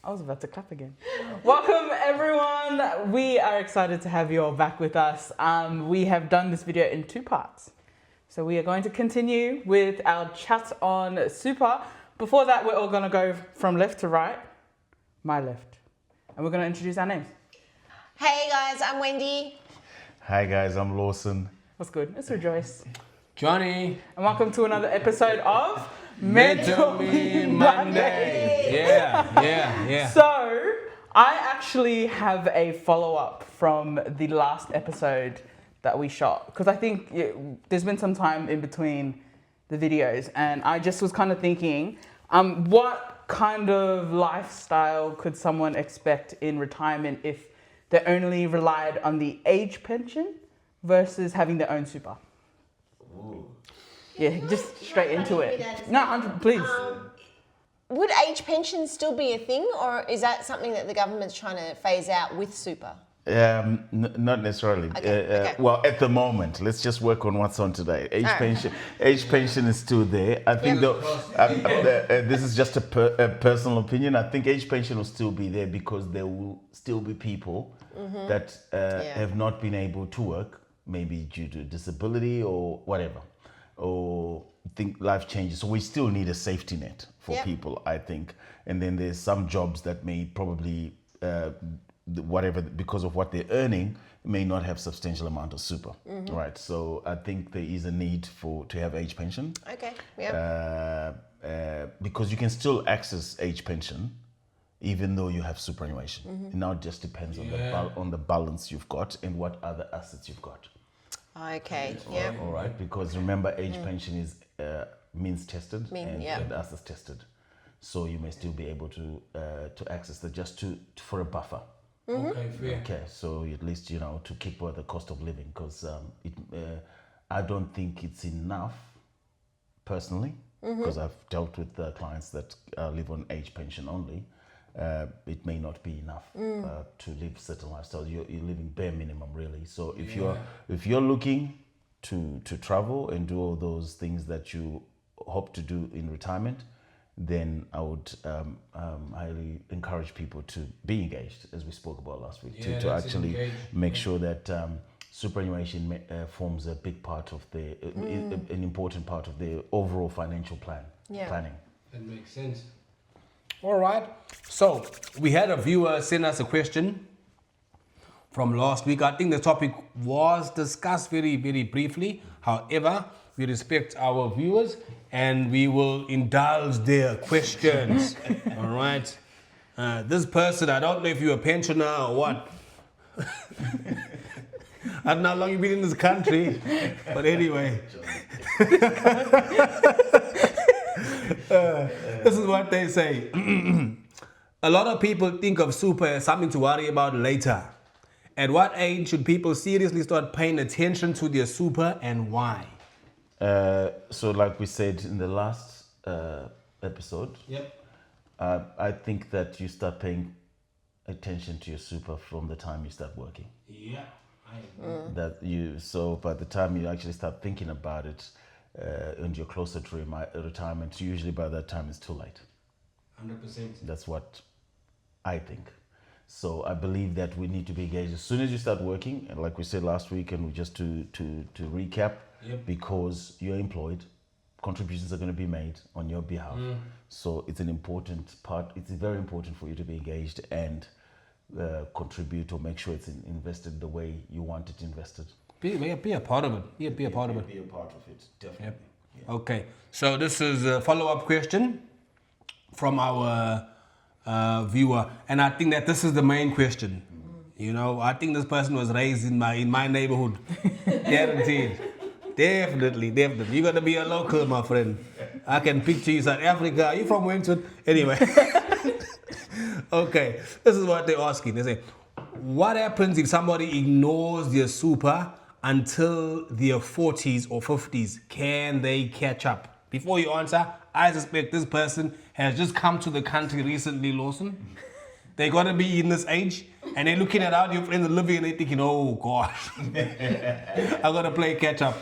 I was about to clap again. Welcome everyone. We are excited to have you all back with us. We have done this video in 2 parts. So we are going to continue with our chat on super. Before that, we're all going to go from left to right, my left. And we're going to introduce our names. Hey guys, I'm Wendy. Hi guys, I'm Lawson. What's good? It's Rejoice. Johnny. And welcome to another episode of Mental Me Monday. Yeah. So, I actually have a follow-up from the last episode that we shot. Because I think there's been some time in between the videos. And I just was kind of thinking, what kind of lifestyle could someone expect in retirement if they only relied on the age pension versus having their own super? Ooh. Yeah, just straight into it. No, please. Would age pensions still be a thing, or is that something that the government's trying to phase out with super? Not necessarily. Okay. Well, at the moment, let's just work on what's on today. Age pension is still there. I think this is just a personal opinion. I think age pension will still be there because there will still be people that have not been able to work, maybe due to disability or whatever, or think life changes. So we still need a safety net for people, I think. And then there's some jobs that may probably whatever, because of what they're earning, may not have substantial amount of super, right? So I think there is a need to have age pension. Okay, yeah. Because you can still access age pension even though you have superannuation. It now just depends on the balance you've got and what other assets you've got. Okay, yeah. All right, because remember, age pension is means tested and assets tested. So you may still be able to access that just for a buffer. Okay, fair. Okay, so at least, to keep the cost of living, because I don't think it's enough personally, because I've dealt with clients that live on age pension only. It may not be enough to live certain lifestyles. You're living bare minimum, really. So if you're looking to travel and do all those things that you hope to do in retirement, then I would highly encourage people to be engaged, as we spoke about last week, to actually make sure that superannuation forms a big part of an important part of the overall financial planning. That makes sense. All right. So we had a viewer send us a question from last week. I think the topic was discussed very, very briefly. However, we respect our viewers and we will indulge their questions. All right. This person, I don't know if you're a pensioner or what. I don't know how long you've been in this country, but anyway. This is what they say. A lot of people think of super as something to worry about later. At what age should people seriously start paying attention to their super, and why? So like we said in the last episode, I think that you start paying attention to your super from the time you start working. Yeah, I agree. So by the time you actually start thinking about it, and you're closer to retirement, usually by that time it's too late. 100%. That's what I think. So I believe that we need to be engaged as soon as you start working, and like we said last week, and we just to recap, because you're employed, contributions are going to be made on your behalf. So it's an important part. It's very important for you to be engaged and contribute, or make sure it's invested the way you want it invested. Be a part of it. Be a part of it. Be a part of it, definitely. Yep. Yeah. Okay, so this is a follow-up question from our viewer, and I think that this is the main question. I think this person was raised in my neighborhood. Guaranteed. Definitely. You got to be a local, my friend. I can picture you South Africa. Are you from Wellington? Anyway. Okay, this is what they're asking. They say, what happens if somebody ignores their super until their 40s or 50s? Can they catch up? Before you answer, I suspect this person has just come to the country recently, Lawson. They got to be in this age, and they're looking at how your friends are living, and they're thinking, oh, gosh, I got to play catch up.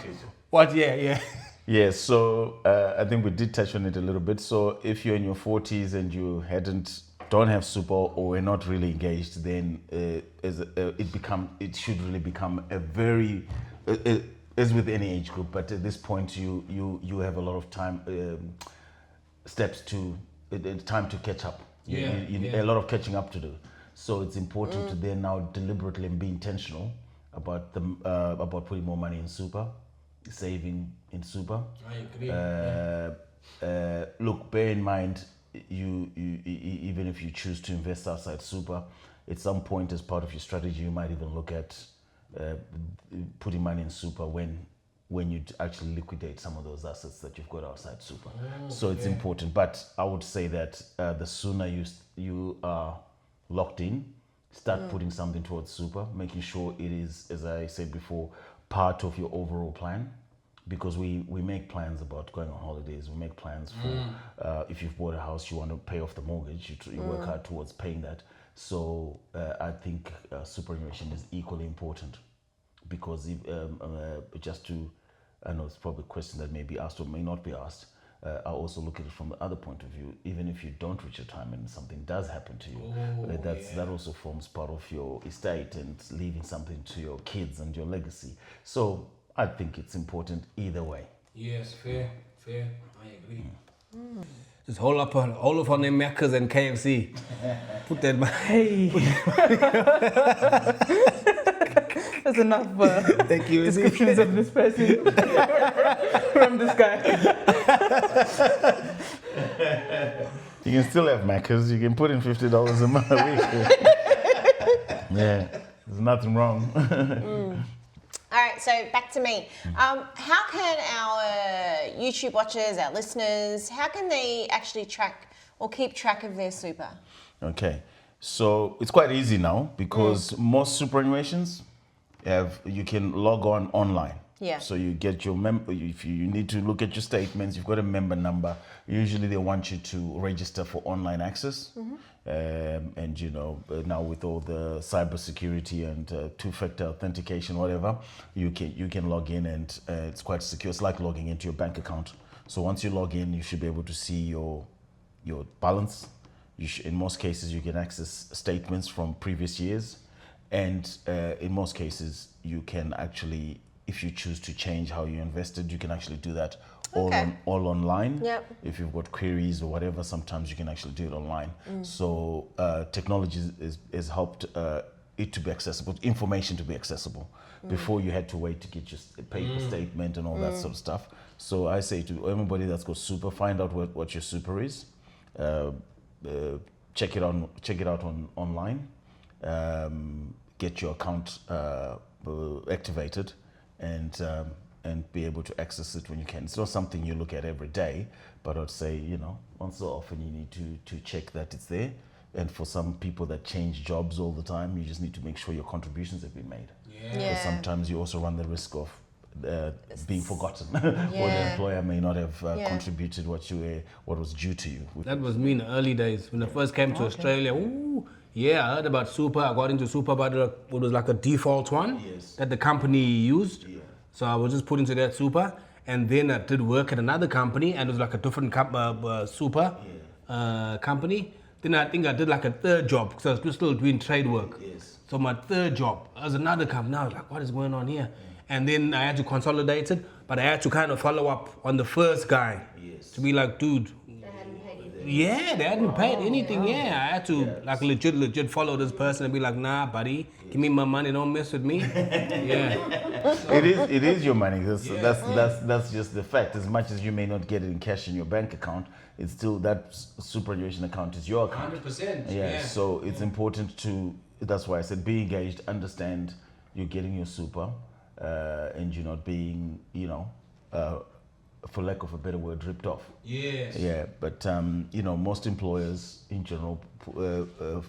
What? Yeah. Yeah, so I think we did touch on it a little bit. So if you're in your 40s and you hadn't don't have super or we're not really engaged, then it should really become a very as with any age group. But at this point, you have a lot of time steps to time to catch up. A lot of catching up to do. So it's important to then now deliberately and be intentional about about putting more money in super, saving in super. I agree. Look, bear in mind, you even if you choose to invest outside super, at some point as part of your strategy, you might even look at putting money in super when you actually liquidate some of those assets that you've got outside super. So it's important. But I would say that the sooner you are locked in, start putting something towards super, making sure it is, as I said before, part of your overall plan. Because we make plans about going on holidays, we make plans for if you've bought a house, you want to pay off the mortgage, you work hard towards paying that. So I think superannuation is equally important, because if, just to, I know it's probably a question that may be asked or may not be asked, I also look at it from the other point of view. Even if you don't reach retirement and something does happen to you, that also forms part of your estate and leaving something to your kids and your legacy. So I think it's important either way. Yes, fair. I agree. Just hold up on them Maccas and KFC. Put that back. Hey. That's enough Thank you. descriptions of this person from this guy. You can still have Maccas. You can put in $50 a month a week. Yeah, there's nothing wrong. All right, so back to me. How can our YouTube watchers, our listeners, how can they actually track or keep track of their super? Okay, so it's quite easy now, because most superannuations you can log on online. Yeah. So you get your if you need to look at your statements, you've got a member number. Usually they want you to register for online access. And now with all the cybersecurity and two-factor authentication, whatever, you can log in, and it's quite secure. It's like logging into your bank account. So once you log in, you should be able to see your balance. In most cases, you can access statements from previous years, and in most cases, you can actually, if you choose to change how you invested, you can actually do that all online. Yep. If you've got queries or whatever, sometimes you can actually do it online. So technology has helped it to be accessible, information to be accessible. Before you had to wait to get your paper statement and all that sort of stuff. So I say to everybody that's got super, find out what your super is. Check it out online. Get your account activated, and be able to access it when you can. It's not something you look at every day, but I'd say, once so often you need to check that it's there. And for some people that change jobs all the time, you just need to make sure your contributions have been made. Because sometimes you also run the risk of being forgotten, or the employer may not have contributed what was due to you. That was me in the early days when I first came to Australia. Ooh, yeah, I heard about super. I got into super, but it was like a default one that the company used. So I was just put into that super, and then I did work at another company, and it was like a different super company. Then I think I did like a third job, because I was still doing trade work. So my third job was another company. I was like, what is going on here? And then I had to consolidate it, but I had to kind of follow up on the first guy to be like, dude. Yeah, they hadn't paid anything. Yeah, I had to like legit follow this person and be like, nah, buddy, give me my money, don't mess with me. It is your money. That's just the fact. As much as you may not get it in cash in your bank account, it's still that superannuation account is your account. 100%. Yeah. So it's important to. That's why I said be engaged. Understand you're getting your super, and you're not being, for lack of a better word, ripped off. Yes. Yeah, but most employers in general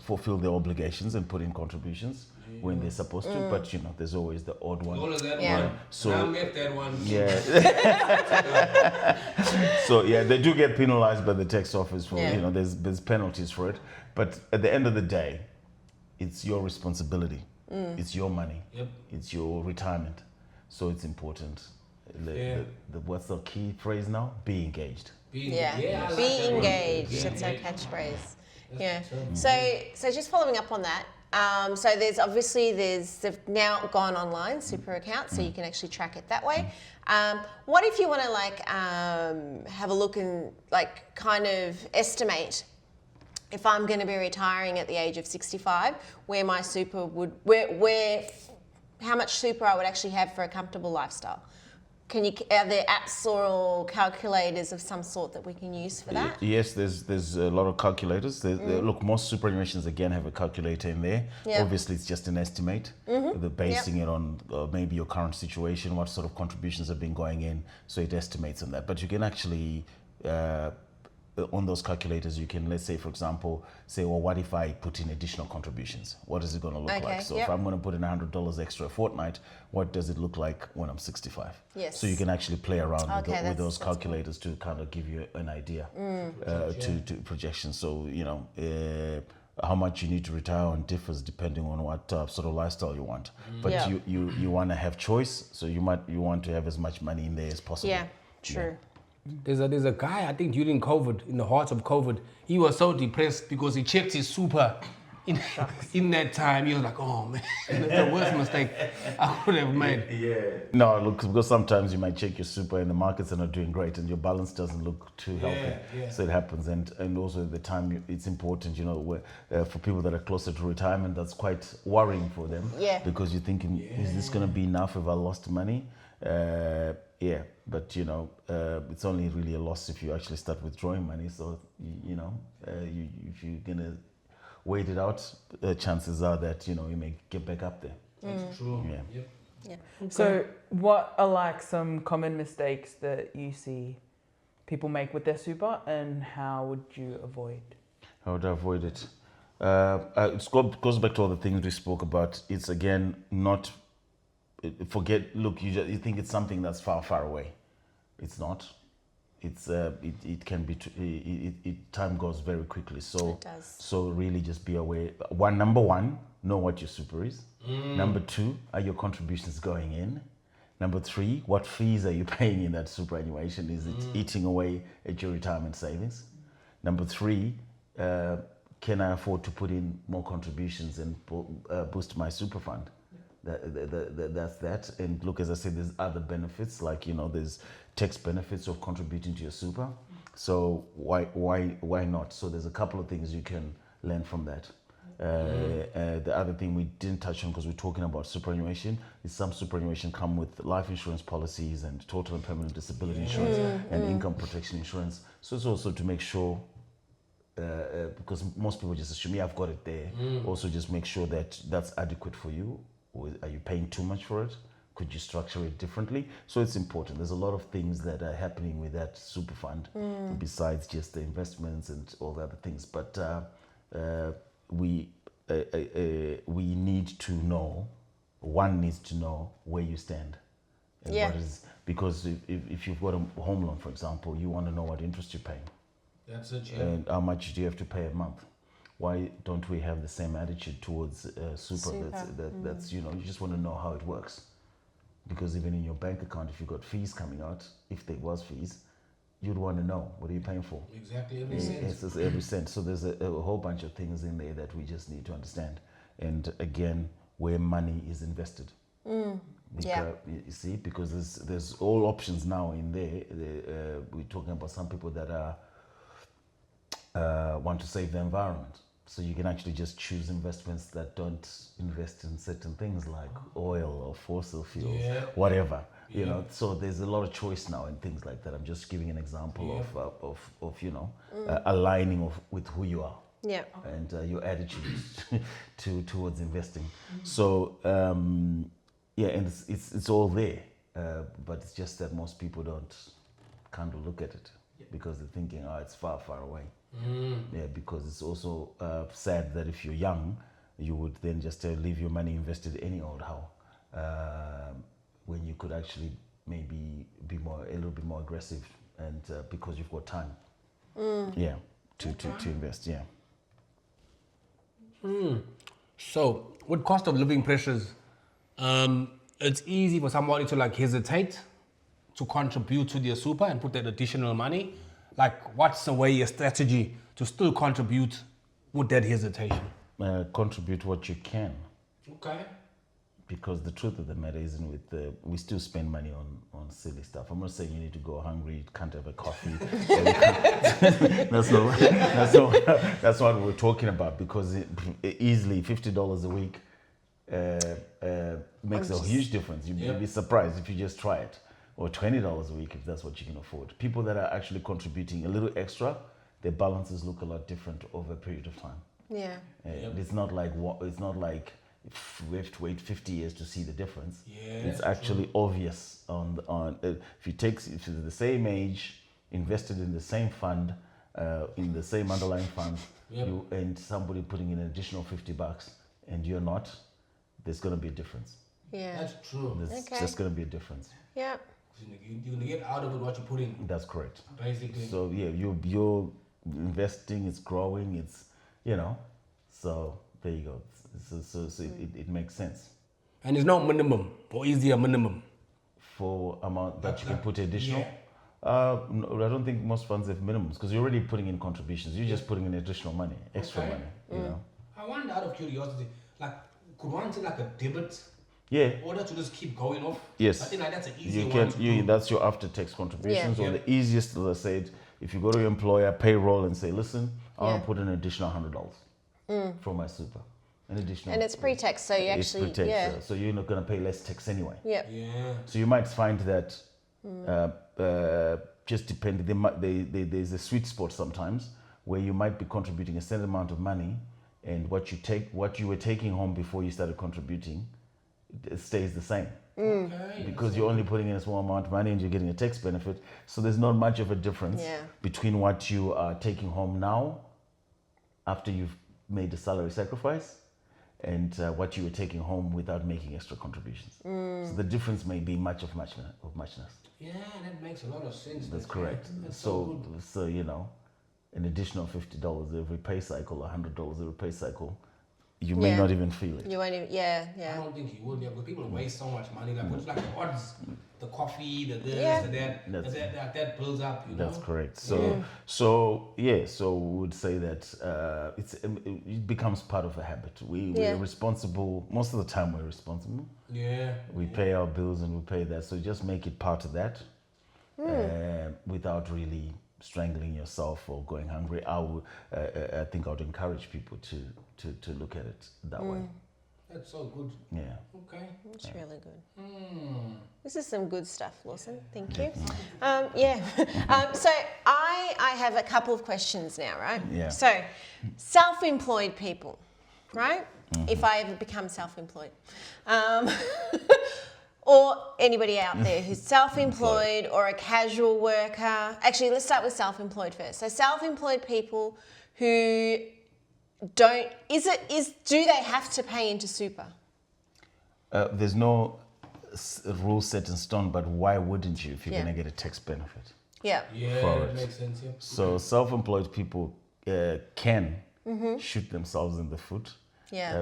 fulfill their obligations and put in contributions when they're supposed to. But there's always the odd one. All of that Yeah. one. So I'll get that one. yeah. So they do get penalized by the tax office for there's penalties for it. But at the end of the day, it's your responsibility. It's your money. Yep. It's your retirement. So it's important. What's the key phrase now? Be engaged. Yeah. I like Be that one. engaged. Yeah. That's our catchphrase. Yeah. So just following up on that. So they've now gone online super account, so you can actually track it that way. What if you want to have a look and kind of estimate if I'm going to be retiring at the age of 65, where my super would, how much super I would actually have for a comfortable lifestyle? Are there apps or calculators of some sort that we can use for that? Yes, there's a lot of calculators. Look, most superannuations again have a calculator in there. Yep. Obviously, it's just an estimate. They're basing it on maybe your current situation, what sort of contributions have been going in, so it estimates on that. But you can actually, on those calculators, you can, let's say, for example, say, well, what if I put in additional contributions? What is it going to look like? So if I'm going to put in $100 extra a fortniite, what does it look like when I'm 65? Yes. So you can actually play around with those calculators to kind of give you an idea to projections. So, how much you need to retire on differs depending on what sort of lifestyle you want. But you want to have choice, so you want to have as much money in there as possible. Yeah, true. Yeah. There's a guy, I think during COVID, in the heart of COVID, he was so depressed because he checked his super in that time. He was like, oh man, that's the worst mistake I could have made. Yeah. No, look, because sometimes you might check your super and the markets are not doing great and your balance doesn't look too healthy. Yeah. So it happens. And also at the time, it's important, for people that are closer to retirement, that's quite worrying for them. Yeah. Because you're thinking, is this going to be enough if I lost money? But it's only really a loss if you actually start withdrawing money. So if you're gonna wait it out, chances are that you may get back up there. That's true. Yeah. Yep. Yeah. So what are some common mistakes that you see people make with their super, and how would you avoid? How would I avoid it? It goes back to all the things we spoke about. It's again not. Look, you think it's something that's far, far away. It's not. It's it can be. Time goes very quickly. So it does. So really, just be aware. Number one, know what your super is. Number two, are your contributions going in? Number three, what fees are you paying in that superannuation? Is it eating away at your retirement savings? Number three, can I afford to put in more contributions and boost my super fund? That's that. And look, as I said, there's other benefits, like there's tax benefits of contributing to your super. So why not? So there's a couple of things you can learn from that. The other thing we didn't touch on, because we're talking about superannuation, is some superannuation come with life insurance policies and total and permanent disability insurance and income protection insurance. So it's also to make sure, because most people just assume, I've got it there. Also just make sure that that's adequate for you. Or are you paying too much for it? Could you structure it differently? So it's important. There's a lot of things that are happening with that super fund besides just the investments and all the other things. But we need to know, one needs to know where you stand. And what is, because if you've got a home loan, for example, you want to know what interest you're paying. That's it, yeah. And how much do you have to pay a month? Why don't we have the same attitude towards super? That's you just want to know how it works, because even in your bank account, if you got fees coming out, if there was fees, you'd want to know what are you paying for. Exactly, every cent. It's every cent. So there's a whole bunch of things in there that we just need to understand, and again, where money is invested. Because, you see, because there's all options now in there. We're talking about some people that want to save the environment. So you can actually just choose investments that don't invest in certain things like oil or fossil fuels, whatever. You know, so there's a lot of choice now in things like that. I'm just giving an example of aligning with who you are. Yeah. And your attitude towards investing. So and it's all there, but it's just that most people don't kind of look at it because they're thinking, it's far, far away. Yeah, because it's also sad that if you're young, you would then just leave your money invested any old how, when you could actually maybe be a little bit more aggressive, and because you've got time, to invest. So with cost of living pressures, it's easy for somebody to hesitate to contribute to their super and put that additional money. What's a strategy to still contribute with that hesitation? Contribute what you can. Okay. Because the truth of the matter isn't we still spend money on silly stuff. I'm not saying you need to go hungry, you can't have a coffee. That's what we're talking about, because easily $50 a week makes a huge difference. You'd be surprised if you just try it. Or $20 a week if that's what you can afford. People that are actually contributing a little extra, their balances look a lot different over a period of time. Yeah. It's not like we have to wait 50 years to see the difference. Yeah, it's actually obvious if you're the same age, invested in the same fund, in the same underlying fund, and somebody putting in an additional $50 and you're not, there's going to be a difference. Yeah. That's true. There's just going to be a difference. Yeah. You're gonna get out of it what you put in. That's correct. Basically. So yeah, you're investing, it's growing, it's so there you go. So it makes sense. And there's no minimum, or is there a minimum? For amount that you can put additional? Yeah. No, I don't think most funds have minimums, because you're already putting in contributions. You're just putting in additional money, extra money, you know. I wonder, out of curiosity, like, could one say like a debit? Yeah. Order to just keep going off? Yes. I think like that's an easy You one can. to do. That's your after-tax contributions, Yeah. or the easiest, as I said, if you go to your employer payroll and say, listen, I want to put in an additional $100 for my super. An additional. And it's pre-tax, so you It's actually, pre-tax, so you're not going to pay less tax anyway. Yeah. Yeah. So you might find that just depending, there's a sweet spot sometimes where you might be contributing a certain amount of money, and what you were taking home before you started contributing, it stays the same. Okay. Because you're only putting in a small amount of money and you're getting a tax benefit. So there's not much of a difference between what you are taking home now after you've made the salary sacrifice and what you were taking home without making extra contributions. So the difference may be much of muchness. Yeah, that makes a lot of sense. That's correct. That's So good. an additional $50 every pay cycle, $100 every pay cycle, you may not even feel it. You won't even, I don't think you would, because people waste so much money. Like, it's like the odds, the coffee, the this, the that builds up. That's correct. So we would say that it becomes part of a habit. We're responsible. Most of the time, we're responsible. Yeah. We pay our bills and we pay that. So just make it part of that, without really strangling yourself or going hungry. I think I would encourage people to look at it that way. That's so good. Yeah. Okay. It's really good. This is some good stuff, Lawson. Thank you. So I have a couple of questions now, right? Yeah. So, self-employed people, right? If I ever become self-employed. Or anybody out there who's self-employed or a casual worker. Actually, let's start with self-employed first. So self-employed people who do they have to pay into super? There's no rule set in stone, but why wouldn't you if you're going to get a tax benefit? Yeah. Yeah, For that it. makes sense. Yeah. So self-employed people can shoot themselves in the foot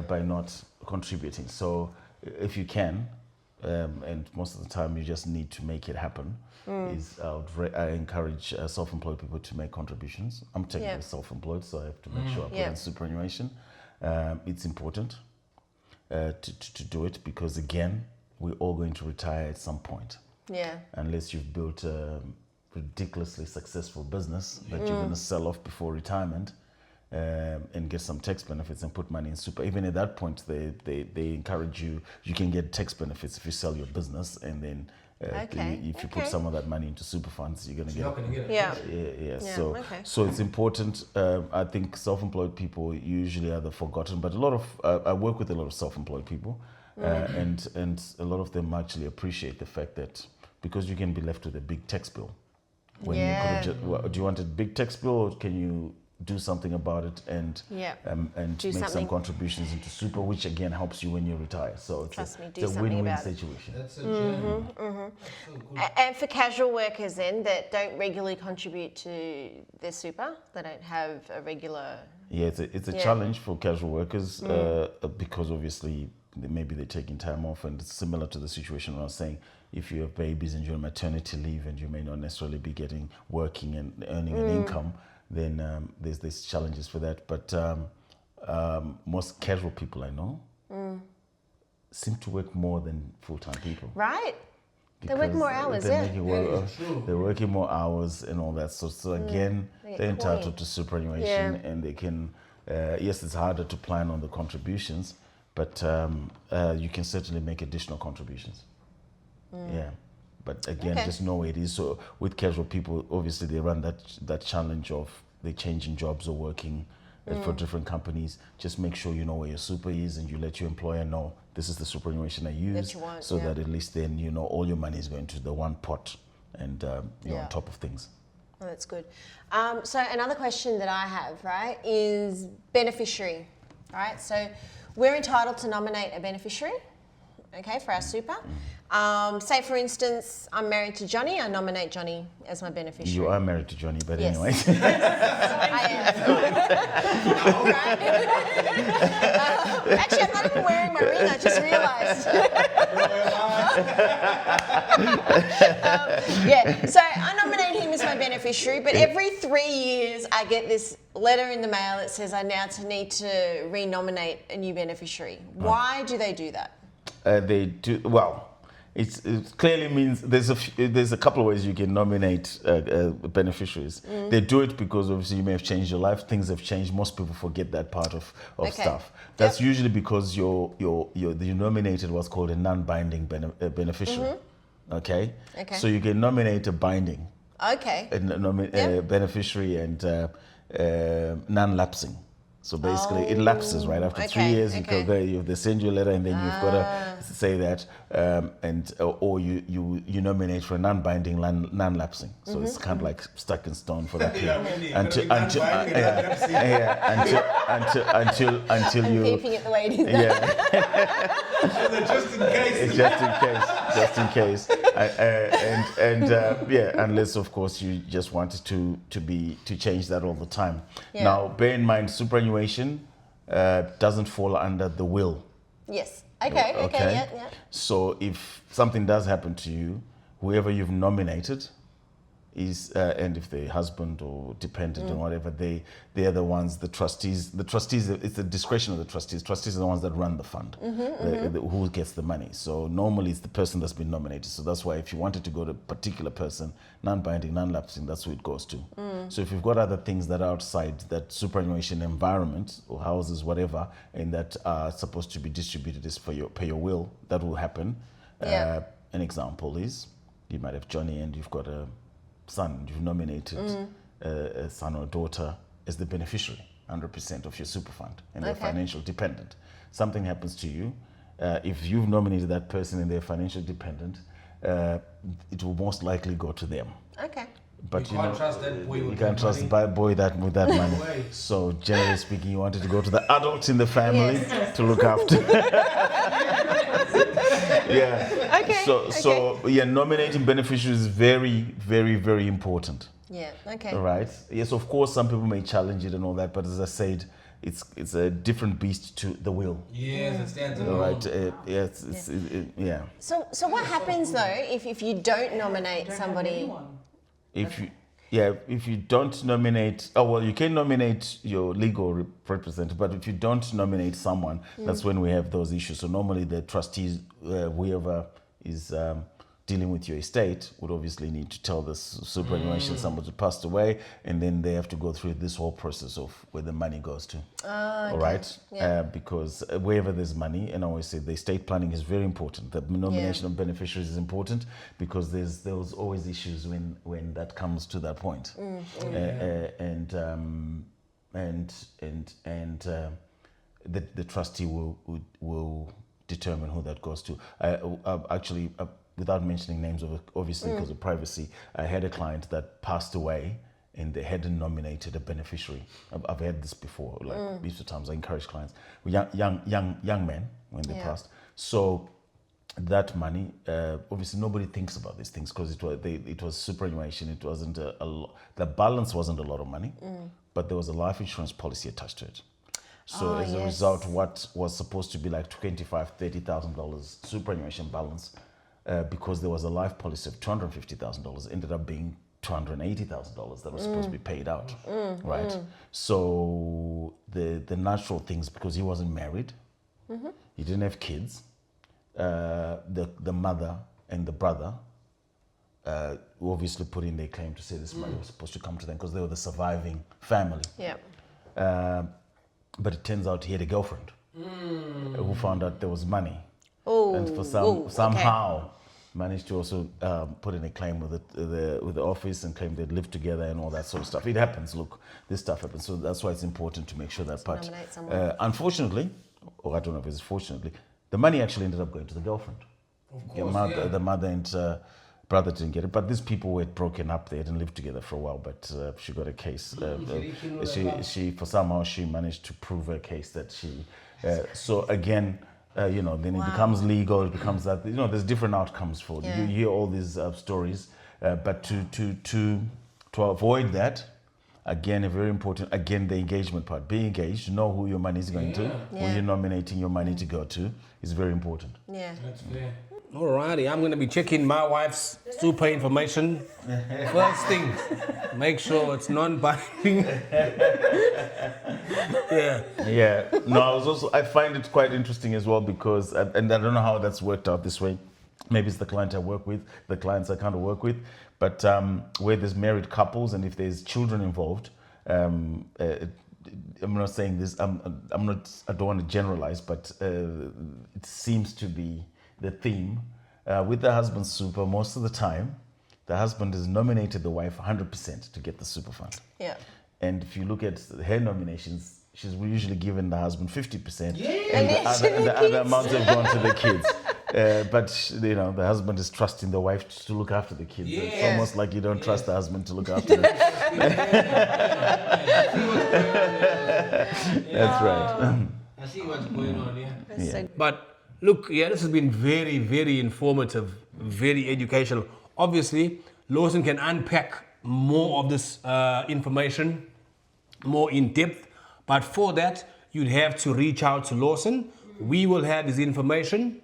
by not contributing. So if you can, and most of the time you just need to make it happen, I encourage self-employed people to make contributions. I'm technically self-employed, so I have to make sure I put in superannuation. It's important to do it, because again, we're all going to retire at some point. Yeah. Unless you've built a ridiculously successful business that you're going to sell off before retirement, and get some tax benefits and put money in super. Even at that point, they encourage you can get tax benefits if you sell your business, and then if you put some of that money into super funds, you're going to get it. So it's important. I think self-employed people usually are the forgotten, but a lot of I work with a lot of self-employed people, and a lot of them actually appreciate the fact that, because you can be left with a big tax bill. When you could have do you want a big tax bill, or can you do something about it and make some contributions into super, which again helps you when you retire. So it's a win-win situation. That's a gem. That's so good. And for casual workers then that don't regularly contribute to their super, they don't have a regular... Yeah, it's a challenge for casual workers because obviously maybe they're taking time off, and it's similar to the situation I was saying. If you have babies and you're on maternity leave and you may not necessarily be working and earning an income, then there's challenges for that. But most casual people I know seem to work more than full-time people. Right? They work more hours, They're yeah. making they're working more hours and all that. So again, They get they're entitled coin. to superannuation, Yeah. and they can. Yes, it's harder to plan on the contributions, but you can certainly make additional contributions. Yeah, but again, Okay. just know where it is. So with casual people, obviously they run that challenge of they changing jobs or working for different companies. Just make sure you know where your super is, and you let your employer know this is the superannuation I use, you want, so yeah. that at least then you know all your money is going to the one pot, and you're Yeah. on top of things. Oh, that's good. So another question that I have, right, is beneficiary, right? So we're entitled to nominate a beneficiary, okay, for our super. Say, for instance, I'm married to Johnny. I nominate Johnny as my beneficiary. You are married to Johnny, but Yes. anyway. I am. Right? Actually, I'm not even wearing my ring. I just realised. Yeah. So I nominate him as my beneficiary, but every 3 years I get this letter in the mail that says I now need to renominate a new beneficiary. Why do they do that? They do well. It clearly means there's a couple of ways you can nominate beneficiaries. They do it because obviously you may have changed your life. Things have changed. Most people forget that part of Okay. stuff. That's usually because you nominated what's called a non-binding beneficiary. Okay. Okay. So you can nominate a binding Okay. beneficiary and non-lapsing. So basically, it lapses right after 3 okay, years. okay. They send you a letter, and then you've got to say that, or you nominate for a non-binding, non-lapsing. So it's kind of like stuck in stone for that period until I'm you. keeping it the way it is. Yeah. Just in case. It's just in case, unless of course you just wanted to change that all the time. Yeah. Now, bear in mind, superannuation doesn't fall under the will. Yes. Okay. Yeah. So if something does happen to you, whoever you've nominated is, and if they're husband or dependent or whatever, they are the ones, the trustees, it's the discretion of the trustees. Trustees are the ones that run the fund, who gets the money. So normally it's the person that's been nominated. So that's why if you wanted to go to a particular person, non-binding, non-lapsing, that's who it goes to. So if you've got other things that are outside that superannuation environment or houses, whatever, and that are supposed to be distributed as per your will, that will happen. Yeah. An example is you might have Johnny and you've got a son, you've nominated a son or daughter as the beneficiary, 100% of your super fund, and they're Okay. financial dependent. Something happens to you, if you've nominated that person and they're financial dependent, it will most likely go to them. Okay. But You can't trust that boy with you can't that trust money. boy that with that money. way. So generally speaking, you wanted to go to the adults in the family to look after. Yeah. Okay, So nominating beneficiaries is very, very, very important. Yeah. Okay. Right. Yes, of course, some people may challenge it and all that, but as I said, it's a different beast to the will. Yes, it stands All alone. right. Yeah. So what happens though if you don't nominate somebody? If you don't nominate, you can nominate your legal representative, but if you don't nominate someone, that's when we have those issues. So normally the trustees, whoever is dealing with your estate, would obviously need to tell the superannuation somebody passed away, and then they have to go through this whole process of where the money goes to. All right? Yeah. Because wherever there's money, and I always say the estate planning is very important. The nomination of beneficiaries is important because there's always issues when that comes to that point. The trustee will determine who that goes to. Actually, without mentioning names, obviously because of privacy, I had a client that passed away and they hadn't nominated a beneficiary. I've had this before. Like these times, I encourage clients, young men when they passed. So that money, obviously nobody thinks about these things because it was superannuation. It wasn't the balance wasn't a lot of money, but there was a life insurance policy attached to it. So as a result, what was supposed to be like $25,000-$30,000 superannuation balance, because there was a life policy of $250,000, ended up being $280,000 that was supposed to be paid out, right? So the natural things, because he wasn't married, he didn't have kids, the mother and the brother obviously put in their claim to say this money was supposed to come to them because they were the surviving family. Yeah. But it turns out he had a girlfriend who found out there was money, Oh. and for somehow managed to also put in a claim with the office and claim they'd lived together and all that sort of stuff. It happens. Look, this stuff happens. So that's why it's important to make sure that part. Nominate someone. Unfortunately, or I don't know if it's fortunately, the money actually ended up going to the girlfriend. Of course, The mother and brother didn't get it, but these people were broken up. They hadn't lived together for a while, but she got a case. She for somehow she managed to prove her case that she. So again, then it becomes legal. It becomes that there's different outcomes for you hear all these stories, but to avoid that. Again, a very important, the engagement part. Be engaged, know who your money is going to, who you're nominating your money to go to is very important. Yeah. That's fair. Alrighty, I'm going to be checking my wife's super information. First thing, make sure it's non-binding. Yeah. No, I find it quite interesting as well because, and I don't know how that's worked out this way. Maybe it's the client I work with, the clients I kind of work with, but where there's married couples and if there's children involved, I'm not saying this. I don't want to generalize, but it seems to be the theme with the husband's super. Most of the time, the husband has nominated the wife 100% to get the super fund. Yeah. And if you look at her nominations, she's usually given the husband 50%, Yeah. and the other amounts have gone to the kids. But the husband is trusting the wife to look after the kids. Yeah. It's almost like you don't trust the husband to look after them. That's right. I see what's going on here. That's so But look, this has been very, very informative, very educational. Obviously, Lawson can unpack more of this information, more in depth. But for that, you'd have to reach out to Lawson. We will have his information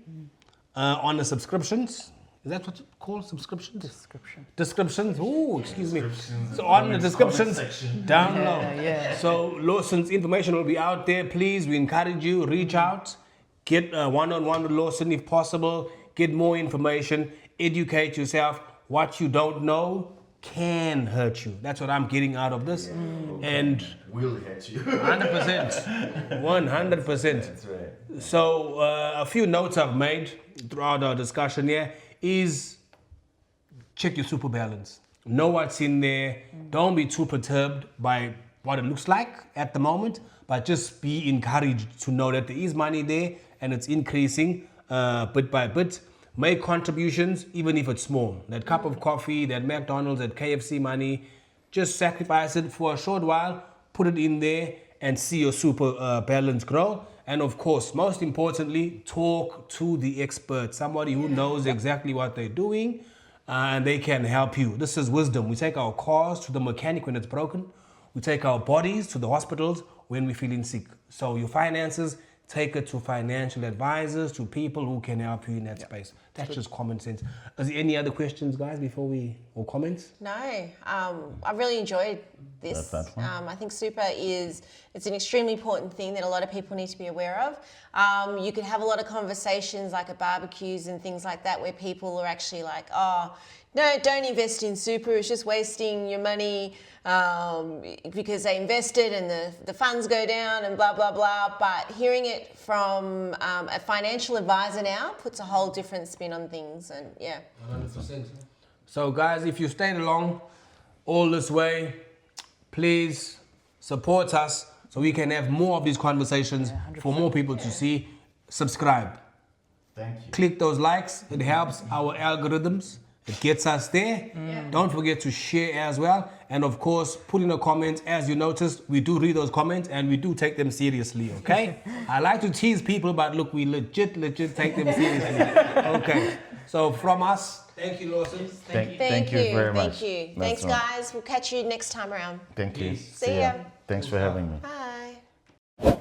on the subscriptions. Is that what it's called? Subscriptions? Descriptions. Oh, excuse me. So on the descriptions, down low. Yeah. So Lawson's information will be out there. Please, we encourage you, reach out. Get one-on-one with Lawson if possible. Get more information. Educate yourself. What you don't know can hurt you. That's what I'm getting out of this. And Will hurt you. 100%. 100%. That's right. So a few notes I've made throughout our discussion here is check your super balance. Know what's in there. Don't be too perturbed by what it looks like at the moment, but just be encouraged to know that there is money there and it's increasing bit by bit. Make contributions, even if it's small. That cup of coffee, that McDonald's, that KFC money, just sacrifice it for a short while, put it in there and see your super balance grow. And of course, most importantly, talk to the expert, somebody who knows exactly what they're doing and they can help you. This is wisdom. We take our cars to the mechanic when it's broken. We take our bodies to the hospitals when we're feeling sick. So your finances, take it to financial advisors, to people who can help you in that space. That's just common sense. Is there any other questions, guys, or comments? No, I really enjoyed this. I think it's an extremely important thing that a lot of people need to be aware of. You could have a lot of conversations like at barbecues and things like that where people are actually like, oh, no, don't invest in super, it's just wasting your money because they invested and the funds go down and blah, blah, blah. But hearing it from a financial advisor now puts a whole different spin on things and 100%. So guys, if you stayed along all this way, please support us so we can have more of these conversations for more people to see. Subscribe. Thank you. Click those likes. It helps our algorithms. It gets us there. Don't forget to share as well. And of course, put in a comment. As you noticed, we do read those comments and we do take them seriously, okay? I like to tease people, but look, we legit take them seriously. Okay. So from us, thank you, Lawson. Thank you very much. Thank you. That's Thanks, right. guys. We'll catch you next time around. Thank you. Peace. See ya. Thanks for having me. Bye.